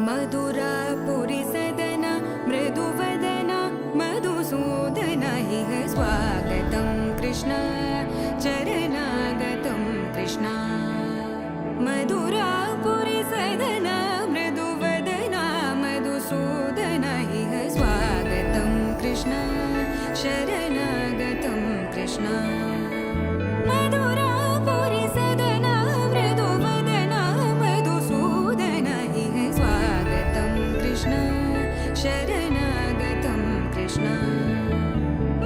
मधुरापुरी सदना मृदुवदना मधुसूदन इह स्वागतं कृष्ण चरणागतं कृष्ण मधुरापुरी सदना मृदुवदना मधुसूदन इह स्वागतं कृष्ण शरणागतं कृष्ण मधुरापुरी सदना मृदुवदना मधुसूदन इह स्वागतं कृष्ण शरणागतं कृष्ण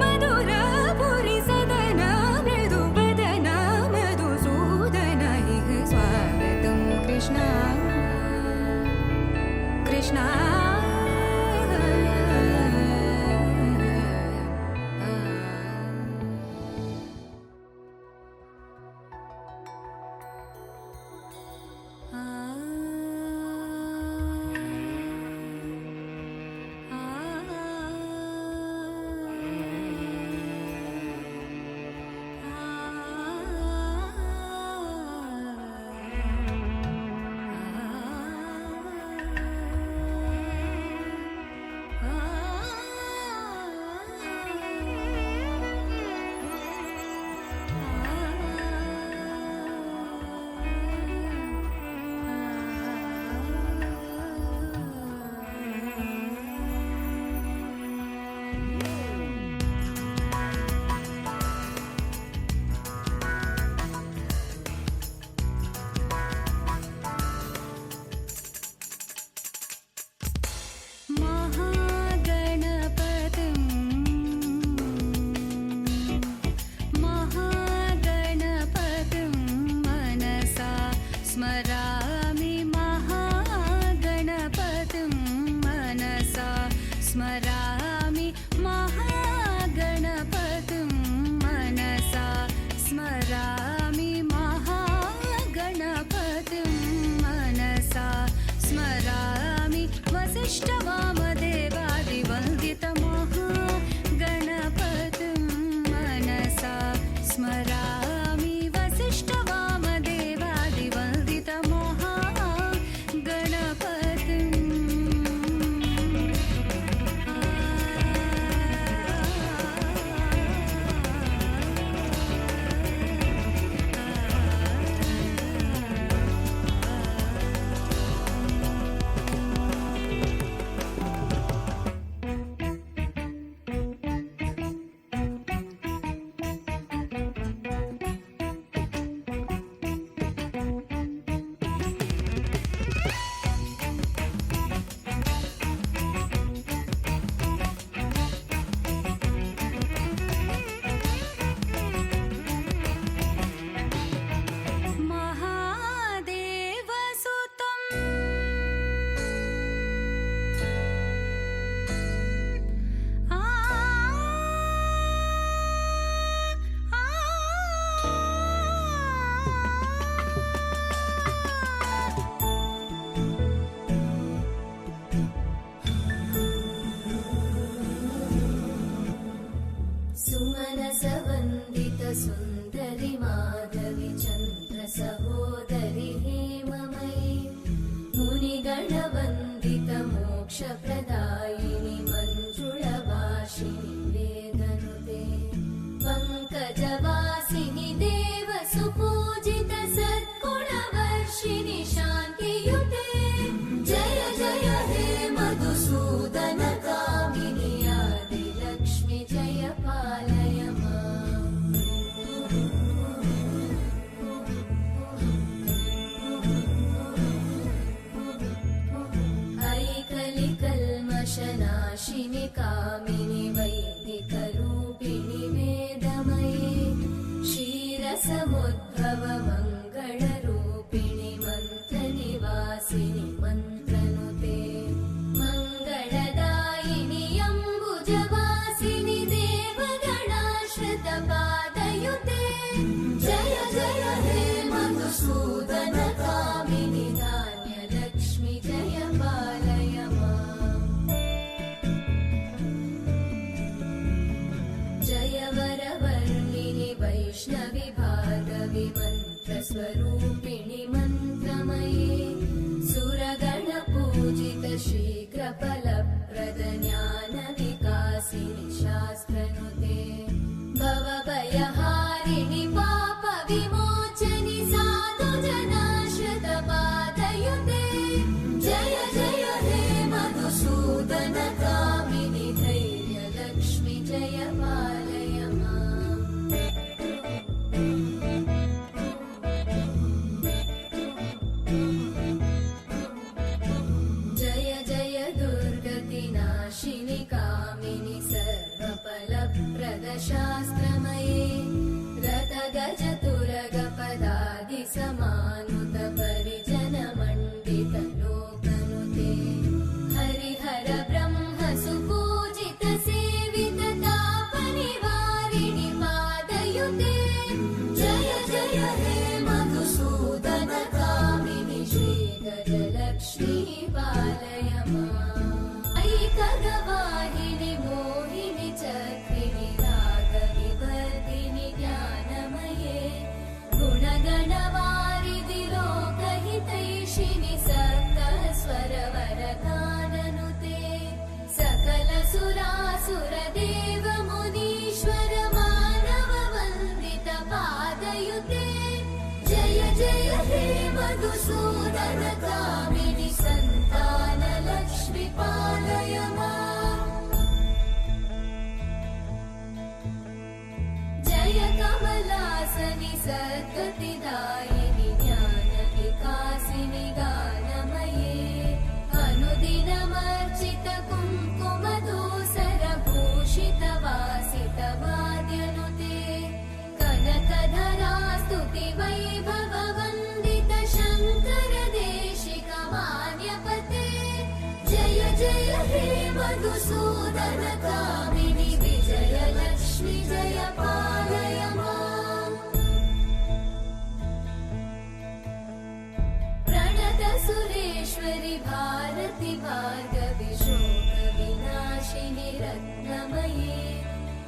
मधुरापुरी सदना मृदुवदना मधुसूदन इह स्वागतं कृष्ण कृष्ण स्मरामि महागणपतिं मनसा स्मरामि महागणपतिं मनसा स्मरामि महागणपतिं मनसा स्मरामि वसिष्ठवामदेवादिवन्दितमहागणपतिं मनसा स्मरामि सुन्दरि माधवी चन्द्र सहोदरि हेममयी मुनिगणवन्दित मोक्षप्रदायिनि मञ्जुळभाषिणि वेदनुते पङ्कजवासिनि देवसुपूजित सद्गुणवर्षिणि शान्तियुते जय जय हे मधुसूदन कामिनि आदिलक्ष्मि जय पालय नाशिनि कामिनि वैदिकरूपिणि वेदमये क्षीरसमुद्भव मङ्गलरूपिणि मन्त्रनिवासिनि मन्त्रनुते मङ्गलदायिनि अम्बुजवासिनि देवगणाश्रितपादयुते जय जय हे मधुसूदन कामिनि धान्यलक्ष्मि जय पालय वरवर्णिनि वैष्णवि भार्गवि मन्त्रस्वरूपिणि मन्त्रमये सुरगणपूजित शीघ्रफलप्रद ज्ञानविकासिनि शास्त्रनुते भवभयहारिणि पापविमोचनि साधुजनाश्रितपादयुते जय जय हे मधुसूदन कामिनि धैर्यलक्ष्मि जय पालय माम्। जय जय दुर्गतिनाशिनि कामिनि सर्वफलप्रद शास्त्रमये रथगजतुरगपदादिसमानुत परिजनमण्डितलोकनुते हरिहर ब्रह्म सुपूजित सेवित तापनिवारिणि पादयुते जय जय हे मधुसूदन कामिनि श्रीगजलक्ष्मी पालय माम्। ऐकगवाहिनि मोहिनि चक्रिणि रागविवर्धिनि ज्ञानमये गुणगणवारिधि लोकहितैषिणि सप्तस्वरवरगाननुते सकल सुरासुरदेव मुनीश्वर मानव वन्दित पादयुते जय जय हे मधुसूदन कामिनि सन्तान लक्ष्मी पालय माम्। जय कमलासनि सद्गतिदायिनि ज्ञानविकासिनि गानमये अनुदिनमर्चित कुङ्कुमधूसरभूषित वासित वाद्यनुते कनकधरा स्तुति वैभव वन्दित शङ्कर देशिक मान्यपते जय जय हे मधुसूदन कामिनि विजयलक्ष्मि जय पालय माम्। प्रणत सुरेश्वरि भारति भार्गवि शोकविनाशिनि रत्नमये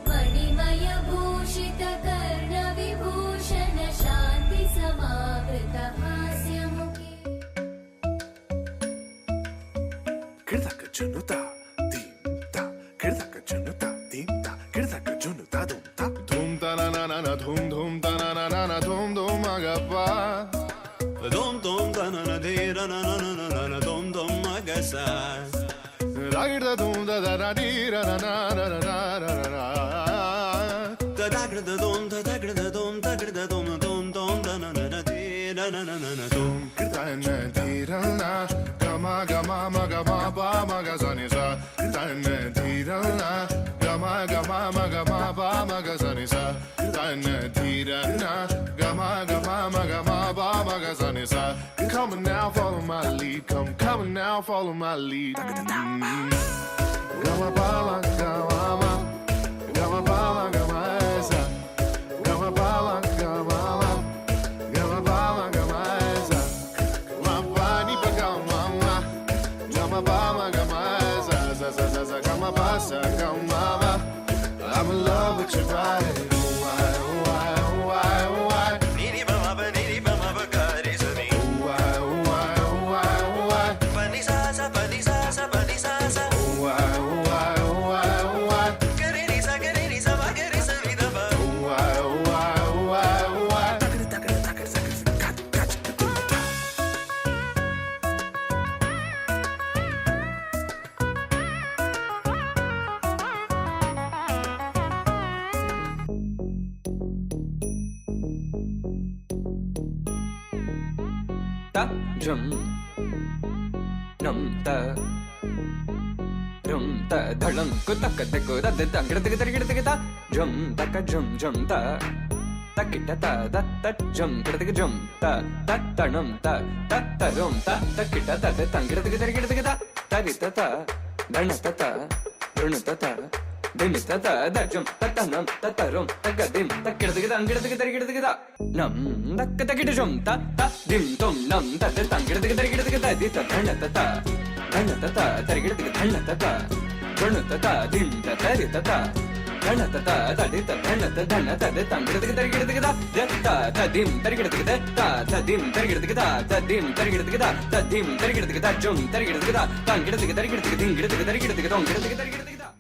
मणिमय भूषित कर्णविभूषण शान्ति समावृत हास्यमुखे Kirdaka junuta, dimta. Kirdaka junuta, dimta. Kirdaka junuta, dumta. Dhum ta na na na na dhum dhum ta na na na na dhum dhum agappa. Dum dum da na na de ra na na na na na dum dum agasa. Ragir da dhum da da da di ra na na na na na na na. Da da gra da dum da da gra da dum da gra da dum dum dum da na na na de ra na na na na dum. Kirta na di ra na gama gama ma gama ba ma ga sa ni sa. Kirta na di ra na gama gama ma gama ba ma ga sa ni sa. Kirta na di ra na gama gama ma gama ba ma ga sa ni sa. Come on now, follow my lead. Come on now, follow my lead. Gama ba ma gama ma gama ba ma gama sa. Gama ba ma gama ma gama ba ma gama sa. Ma ba ni ba gama ma gama ba ma gama sa sa sa sa sa gama ba sa gama ma. I'm in love with your body. Oh why oh why oh why oh why. Ni ba ma ba ga re sa ni. Oh why oh why oh why oh why. Pa ni sa sa pa ni sa sa pa ni sa sa. Oh why oh why oh why oh why. Ga re ni sa ba ga re sa ni da ba. Oh why oh why oh why oh why. ta jum nam ta rum ta dhalam kutak taku da da gida ta jum taka jum ta takita ta da ta jum jum ta tanam ta rum ta takita ta da gida ta tarita ta dhanata ta runata ta dimita ta da jum tanam rum tagadim takida nam takita jum ta dim tum nam ta gida di ta dhanata ta tarigida dhanata ta runata ta dim ta tarita ta dhanata ta da di ta dhanata de tangida த ததிம் தரிகிடத்துக்கு த ததிம் தரிகிடத்துக்கு ததிம் தரிகிடத்துக்கு ததிம் தரிகிடத்துக்கு ஜும் தரிகிடத்துக்கு தான் கிடத்துக்கு தரிகிடத்துக்கு திங்கிடத்துக்கு தரிகிடத்துக்கு தொங்கிடத்துக்கு தரிகிடத்துக்கு